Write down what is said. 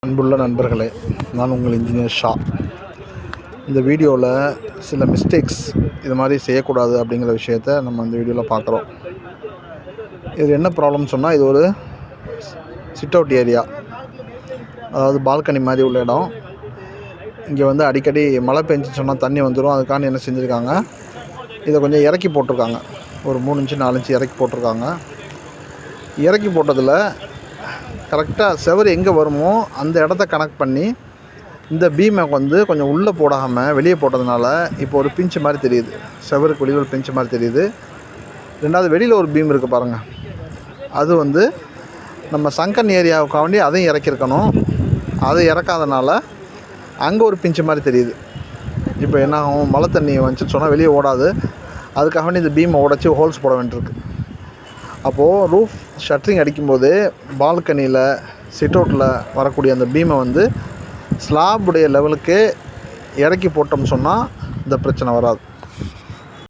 அன்புள்ள நண்பர்களே, நான் உங்கள் இன்ஜினியர் ஷா. இந்த வீடியோவில் சில மிஸ்டேக்ஸ் இது மாதிரி செய்யக்கூடாது அப்படிங்கிற விஷயத்த நம்ம இந்த வீடியோவில் பார்க்குறோம். இது என்ன ப்ராப்ளம்னு சொன்னால், இது ஒரு சிட் அவுட் ஏரியா, அதாவது பால்கனி மாதிரி உள்ள இடம். இங்கே வந்து அடிக்கடி மழை பெஞ்சுன்னு சொன்னால் தண்ணி வந்துடும். அதுக்கான என்ன செஞ்சுருக்காங்க, இதை கொஞ்சம் இறக்கி போட்டிருக்காங்க. ஒரு 3 இன்ச்சு 4 இன்ச்சு இறக்கி போட்டிருக்காங்க. இறக்கி போட்டதில் கரெக்டாக செவர் எங்கே வருமோ அந்த இடத்த கனெக்ட் பண்ணி இந்த பீமை வந்து கொஞ்சம் உள்ளே போடாமல் வெளியே போட்டதுனால இப்போ ஒரு பிஞ்சு மாதிரி தெரியுது. செவருக்கு வெளியில் ஒரு பிஞ்சு மாதிரி தெரியுது. ரெண்டாவது, வெளியில் ஒரு பீம் இருக்குது பாருங்கள், அது வந்து நம்ம சங்கன் ஏரியாவுக்காக வேண்டி அதையும் இறக்கியிருக்கணும். அதை இறக்காதனால அங்கே ஒரு பிஞ்சு மாதிரி தெரியுது. இப்போ என்ன ஆகும், மழை தண்ணி வந்துச்சுன்னு சொன்னால் வெளியே ஓடாது. அதுக்காக வேண்டி இந்த பீமை உடச்சி ஹோல்ஸ் போட வேண்டியிருக்கு. அப்போது ரூஃப் ஷட்டரிங் அடிக்கும்போது பால்கனியில் சிட் அவுட்டில் வரக்கூடிய அந்த பீமை ஸ்லாபுடைய லெவலுக்கு இறக்கி போட்டோம்னு சொன்னால் இந்த பிரச்சனை வராது.